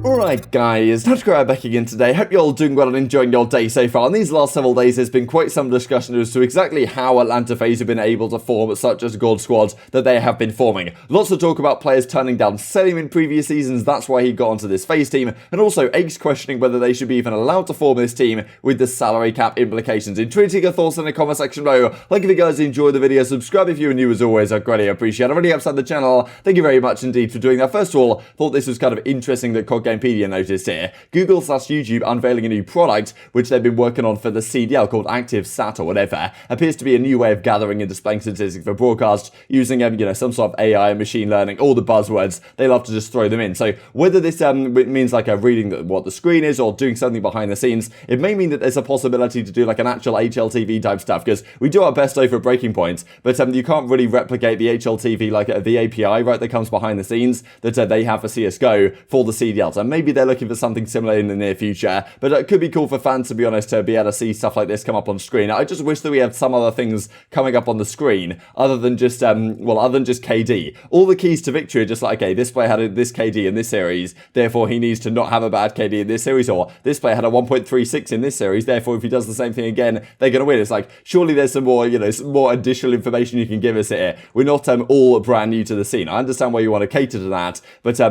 Alright guys, TacticalRab back again today. Hope you're all doing well and enjoying your day so far. In these last several days there's been quite some discussion as to exactly how Atlanta FaZe have been able to form such a good squad that they have been forming. Lots of talk about players turning down Cellium in previous seasons, that's why he got onto this FaZe team, and also Eggs questioning whether they should be even allowed to form this team with the salary cap implications. Intriguing your thoughts in the comment section below. Like if you guys enjoyed the video, subscribe if you are new as always, I greatly appreciate it. Already upside the channel, thank you very much indeed for doing that. First of all, thought this was kind of interesting that CodGamepedia noticed here. Google/YouTube unveiling a new product which they've been working on for the CDL called Active Sat or whatever. Appears to be a new way of gathering and displaying statistics for broadcast using some sort of AI and machine learning, all the buzzwords. They love to just throw them in. So whether this means like reading what the screen is or doing something behind the scenes, it may mean that there's a possibility to do like an actual HLTV type stuff, because we do our best over breaking points, but you can't really replicate the HLTV like the API, right, that comes behind the scenes that they have for CSGO for the CDL. So maybe they're looking for something similar in the near future, but it could be cool for fans, to be honest, to be able to see stuff like this come up on screen. I just wish that we had some other things coming up on the screen other than just KD. All the keys to victory are just like, okay, this player had this KD in this series, therefore he needs to not have a bad KD in this series, or this player had a 1.36 in this series, therefore if he does the same thing again, they're going to win. It's like, surely there's some more, some more additional information you can give us here. We're not all brand new to the scene. I understand why you want to cater to that, but how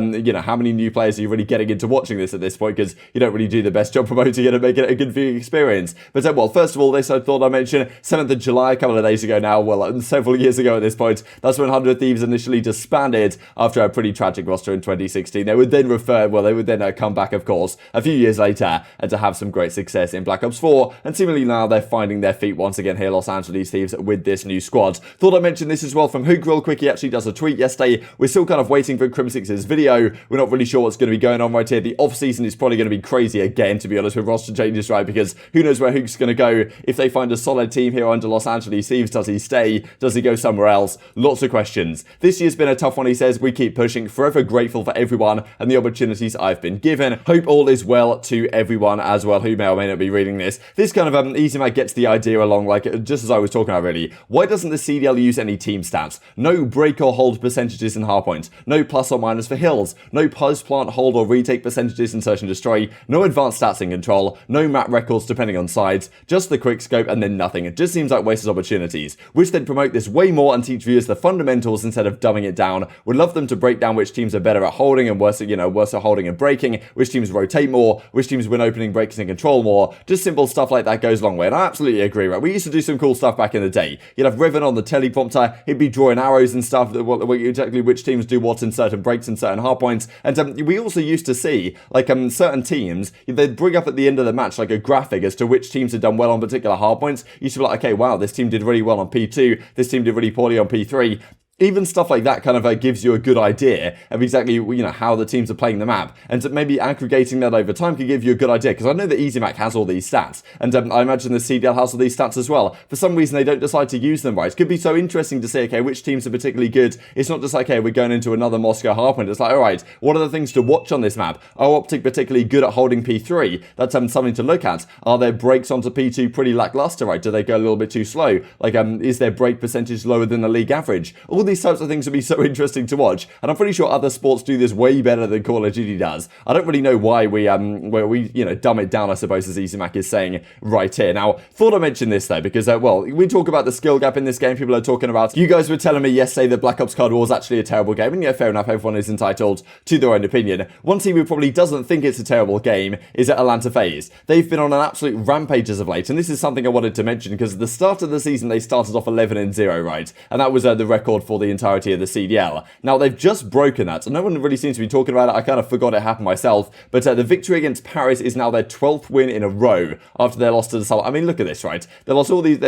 many new players are you really getting into watching this at this point, because you don't really do the best job promoting it and making it a good viewing experience. But well, first of all, this I thought I'd mention 7th of July, a couple of days ago now, well, several years ago at this point, that's when 100 Thieves initially disbanded after a pretty tragic roster in 2016. They would then come back, of course, a few years later, and to have some great success in Black Ops 4, and seemingly now they're finding their feet once again here, Los Angeles Thieves, with this new squad. Thought I'd mention this as well from Huke real quick. He actually does a tweet yesterday. We're still kind of waiting for Crimsix's video. We're not really sure what's going to be going on right here. The off-season is probably going to be crazy again, to be honest, with roster changes, right? Because who knows where Huke's going to go. If they find a solid team here under Los Angeles Thieves, does he stay? Does he go somewhere else? Lots of questions. This year's been a tough one, he says. We keep pushing. Forever grateful for everyone and the opportunities I've been given. Hope all is well to everyone as well who may or may not be reading this. This kind of EasyMac gets the idea along, like, just as I was talking about, really. Why doesn't the CDL use any team stats? No break or hold percentages in hardpoint. No plus or minus for hills. No post-plant hold or retake percentages in search and destroy. No advanced stats in control. No map records depending on sides. Just the quick scope and then nothing. It just seems like wasted opportunities. Wish they'd promote this way more and teach viewers the fundamentals instead of dumbing it down. Would love them to break down which teams are better at holding and worse at holding and breaking. Which teams rotate more. Which teams win opening breaks and control more. Just simple stuff like that goes a long way. And I absolutely agree, right? We used to do some cool stuff back in the day. You'd have Riven on the teleprompter. He'd be drawing arrows and stuff. Exactly which teams do what in certain breaks and certain hardpoints. And we also used to see, like, certain teams, they'd bring up at the end of the match, like, a graphic as to which teams had done well on particular hardpoints. You used to be like, okay, wow, this team did really well on P2, this team did really poorly on P3. Even stuff like that kind of gives you a good idea of exactly, how the teams are playing the map. And so maybe aggregating that over time can give you a good idea. Because I know that EasyMac has all these stats. And I imagine the CDL has all these stats as well. For some reason, they don't decide to use them right. It could be so interesting to say, okay, which teams are particularly good. It's not just like, hey, we're going into another Moscow hardpoint. It's like, all right, what are the things to watch on this map? Are OpTic particularly good at holding P3? That's something to look at. Are their breaks onto P2 pretty lackluster, right? Do they go a little bit too slow? Like, is their break percentage lower than the league average? All these types of things would be so interesting to watch, and I'm pretty sure other sports do this way better than Call of Duty does. I don't really know why we dumb it down, I suppose, as EasyMac is saying right here. Now, thought I'd mention this though, because we talk about the skill gap in this game. People are talking about, you guys were telling me yesterday that Black Ops Cold War is actually a terrible game, and yeah, fair enough, everyone is entitled to their own opinion. One team who probably doesn't think it's a terrible game is at Atlanta FaZe. They've been on an absolute rampage as of late, and this is something I wanted to mention, because at the start of the season they started off 11-0, right? And that was the record for the entirety of the CDL. Now, they've just broken that, so no one really seems to be talking about it. I kind of forgot it happened myself, but the victory against Paris is now their 12th win in a row after their loss to the Sub. I mean, look at this, right? They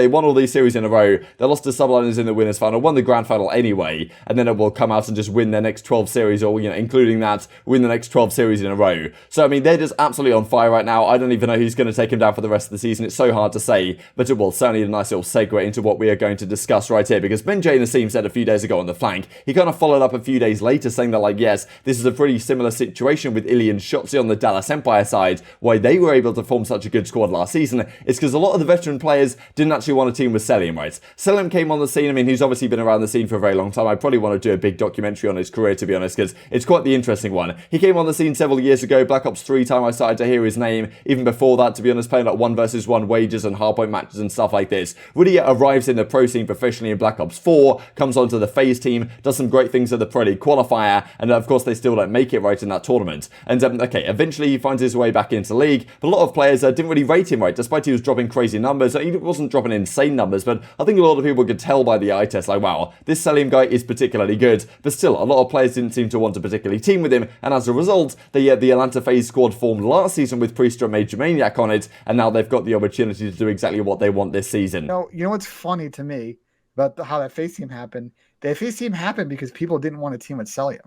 won all these series in a row. They lost to Subliners in the winners final, won the grand final anyway, and then it will come out and just win their next 12 series, or including that, win the next 12 series in a row. So I mean, they're just absolutely on fire right now. I don't even know who's going to take them down for the rest of the season. It's so hard to say, but it will certainly a nice little segue into what we are going to discuss right here, because Ben J and Nassim said a few players ago on the flank. He kind of followed up a few days later saying that, like, yes, this is a pretty similar situation with ILLey and Shotzzy on the Dallas Empire side. Why they were able to form such a good squad last season is because a lot of the veteran players didn't actually want to team with Cellium, right? Cellium came on the scene. I mean, he's obviously been around the scene for a very long time. I probably want to do a big documentary on his career, to be honest, because it's quite the interesting one. He came on the scene several years ago, Black Ops 3 time I started to hear his name. Even before that, to be honest, playing like 1 versus 1 wages and hardpoint matches and stuff like this. Really arrives in the pro scene professionally in Black Ops 4, comes onto the FaZe team, does some great things at the Pro League qualifier, and of course they still don't make it right in that tournament. And okay, eventually he finds his way back into League, but a lot of players didn't really rate him right, despite he was dropping crazy numbers. He wasn't dropping insane numbers, but I think a lot of people could tell by the eye test, like, wow, this Cellium guy is particularly good, but still, a lot of players didn't seem to want to particularly team with him, and as a result, the Atlanta FaZe squad formed last season with Priestahh and MajorManiak on it, and now they've got the opportunity to do exactly what they want this season. You know what's funny to me about how that FaZe team happened? That FaZe team happened because people didn't want to team with Cellium.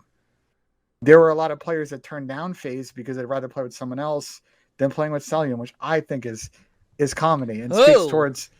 There were a lot of players that turned down FaZe because they'd rather play with someone else than playing with Cellium, which I think is comedy and speaks towards.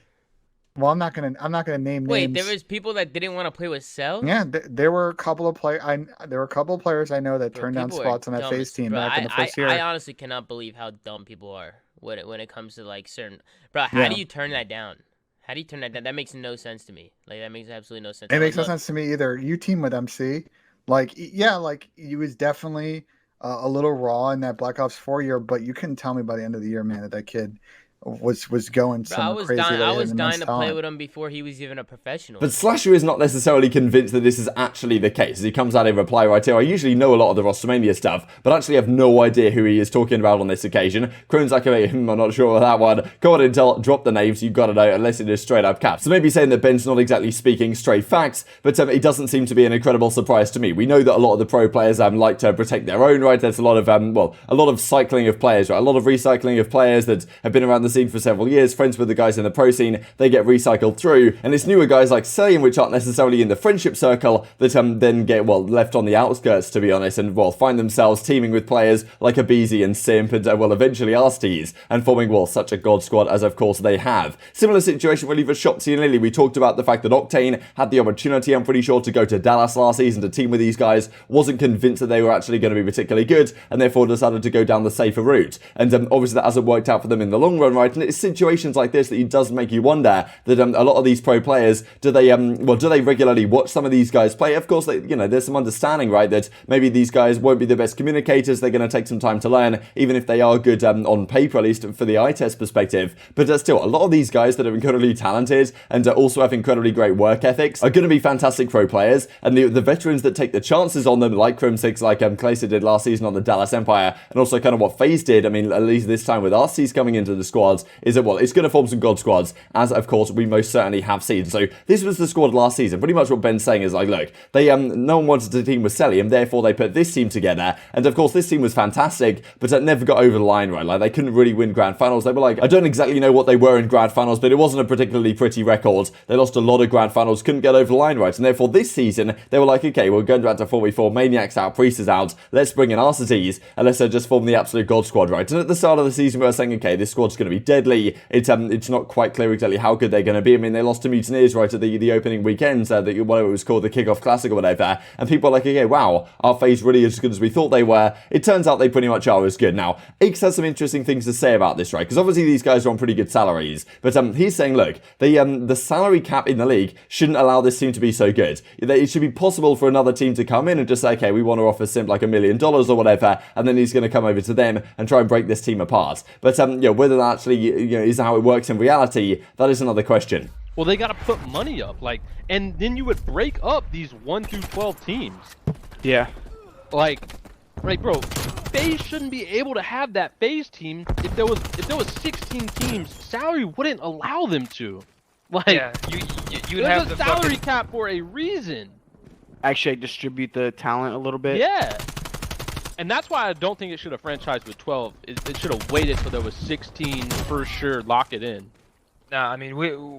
Well, I'm not gonna name names. Wait, there was people that didn't want to play with Cell? Yeah, there were a couple of players. There were a couple of players I know that turned down spots on that FaZe team back in the first year. I honestly cannot believe how dumb people are when it comes to like certain. Bro, how do you turn that down? How do you turn that down? That makes no sense to me. Like, that makes absolutely no sense. It makes no sense to me either. You team with MC, like, yeah, like he was definitely a little raw in that Black Ops 4 year, but you couldn't tell me by the end of the year, man, that kid was going some crazy. I was dying to play with him before he was even a professional. But Slasher is not necessarily convinced that this is actually the case. As he comes out in reply right here, I usually know a lot of the Rostermania stuff, but actually have no idea who he is talking about on this occasion. Crimsix, I'm not sure of that one. Go on and drop the names, you've got to know, unless it is straight up cap. So maybe saying that Ben's not exactly speaking straight facts, but it doesn't seem to be an incredible surprise to me. We know that a lot of the pro players like to protect their own, right? There's a lot of, a lot of cycling of players, right? A lot of recycling of players that have been around the scene for several years, friends with the guys in the pro scene, they get recycled through, and it's newer guys like Cellium, which aren't necessarily in the friendship circle, that then get, left on the outskirts, to be honest, and, find themselves teaming with players like aBeZy and Simp, and, eventually Arcitys, and forming, such a god squad as, of course, they have. Similar situation really for Shotzzy and ILLey. We talked about the fact that Octane had the opportunity, I'm pretty sure, to go to Dallas last season to team with these guys, wasn't convinced that they were actually going to be particularly good, and therefore decided to go down the safer route. And obviously that hasn't worked out for them in the long run, right? And it's situations like this that it does make you wonder that a lot of these pro players, do they regularly watch some of these guys play? Of course, there's some understanding, right, that maybe these guys won't be the best communicators. They're going to take some time to learn, even if they are good on paper, at least for the eye test perspective. But still, a lot of these guys that are incredibly talented and also have incredibly great work ethics are going to be fantastic pro players, and the veterans that take the chances on them, like Crimsix, like Clayster did last season on the Dallas Empire, and also kind of what FaZe did, I mean, at least this time with Arcitys coming into the squads, is that, it's going to form some god squads, as of course we most certainly have seen. So this was the squad last season. Pretty much what Ben's saying is like, look, they no one wanted to team with Cellium, therefore they put this team together, and of course this team was fantastic, but it never got over the line, right? Like, they couldn't really win grand finals. They were like, I don't exactly know what they were in grand finals, but it wasn't a particularly pretty record. They lost a lot of grand finals, couldn't get over the line, right? And therefore this season they were like, okay, we're going back to 4v4, Maniac's out, Priestahh's out, let's bring in Arcitys, and let's just form the absolute god squad, right? And at the start of the season we were saying, okay, this squad's going to be deadly. It's not quite clear exactly how good they're going to be. I mean, they lost to Mutineers right at the opening weekend, whatever it was called, the kickoff classic or whatever, and people are like, okay, wow, our FaZe really as good as we thought they were. It turns out they pretty much are as good. Now, Ix has some interesting things to say about this, right? Because obviously these guys are on pretty good salaries, but he's saying, look, the salary cap in the league shouldn't allow this team to be so good. It should be possible for another team to come in and just say, okay, we want to offer Simp like $1 million or whatever, and then he's going to come over to them and try and break this team apart. But whether that actually is how it works in reality, that is another question. Well, they got to put money up, and then you would break up these 1 through 12 teams. Yeah. Like, bro, FaZe shouldn't be able to have that FaZe team if there was 16 teams. Salary wouldn't allow them to. Like, yeah, you have the salary cap for a reason. Actually, distribute the talent a little bit. Yeah. And that's why I don't think it should have franchised with 12. It should have waited till there was 16 for sure, lock it in. Nah, I mean,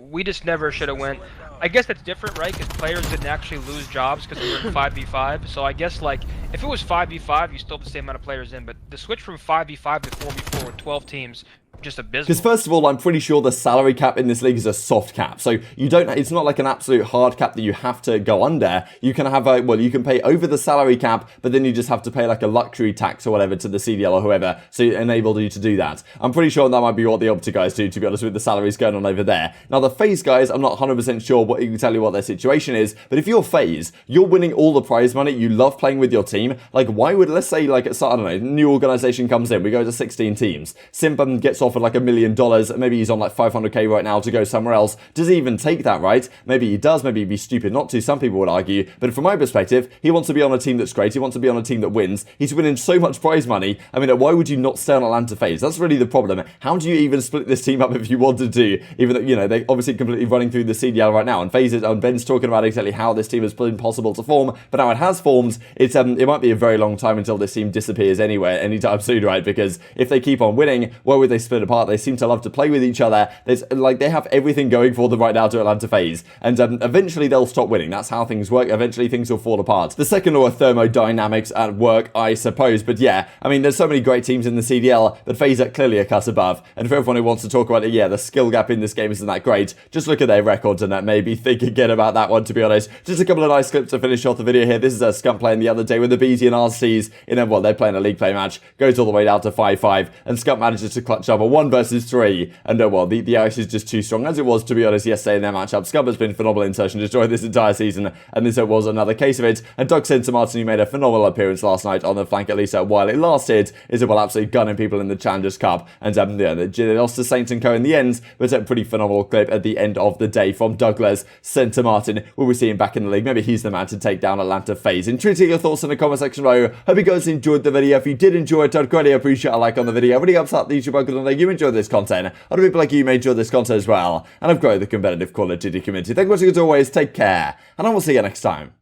we just never should have went. I guess that's different, right? Because players didn't actually lose jobs because we were in 5v5. So I guess, like, if it was 5v5, you still have the same amount of players in. But the switch from 5v5 to 4v4 with 12 teams just abysmal. Because first of all, I'm pretty sure the salary cap in this league is a soft cap. So you don't, it's not like an absolute hard cap that you have to go under. You can have a, well, you can pay over the salary cap, but then you just have to pay like a luxury tax or whatever to the CDL or whoever. So it enabled you to do that. I'm pretty sure that might be what the OpTic guys do, to be honest, with the salaries going on over there. Now the FaZe guys, I'm not 100% sure what you can tell you what their situation is, but if you're FaZe, you're winning all the prize money, you love playing with your team. Like, why would, let's say, like, I don't know, new organization comes in, we go to 16 teams. Simp gets offered like $1 million, maybe he's on like 500k right now to go somewhere else. Does he even take that, right? Maybe he does, maybe he'd be stupid not to, some people would argue, but from my perspective, he wants to be on a team that's great, he wants to be on a team that wins, he's winning so much prize money. I mean, why would you not stay on Atlanta FaZe? That's really the problem. How do you even split this team up if you wanted to, even though, you know, they're obviously completely running through the CDL right now, and FaZe and Ben's talking about exactly how this team has been possible to form, but now it has formed. It's it might be a very long time until this team disappears anywhere anytime soon, right? Because if they keep on winning, why would they split apart? They seem to love to play with each other. There's like, they have everything going for them right now to Atlanta FaZe, and eventually they'll stop winning. That's how things work. Eventually things will fall apart. The second law of thermodynamics at work, I suppose. But yeah, I mean, there's so many great teams in the CDL, but FaZe are clearly a cut above. And for everyone who wants to talk about it, yeah, the skill gap in this game isn't that great. Just look at their records and maybe think again about that one, to be honest. Just a couple of nice clips to finish off the video here. This is a Scump playing the other day with the aBeZy and Arcitys in a, well, they're playing a league play match, goes all the way down to 5-5, and Scump manages to clutch up a 1 versus 3, and well, the ice is just too strong, as it was, to be honest, yesterday in their matchup. Scump has been phenomenal in search and destroy this entire season, and this was another case of it. And Doug Martin, who made a phenomenal appearance last night on the flank, at least while it lasted, is well, absolutely gunning people in the Challengers Cup, and yeah, they lost to Saints & Co in the end, but a pretty phenomenal clip at the end of the day from Douglas Martin. Will we see him back in the league? Maybe he's the man to take down Atlanta FaZe. Intriguing your thoughts in the comment section below. Hope you guys enjoyed the video. If you did enjoy it, I'd greatly appreciate a like on the video. It really helps out the YouTube algorithm that you enjoy this content. Other people like you may enjoy this content as well, and I've grown the competitive Call of Duty community. Thank you much as always, take care, and I will see you next time.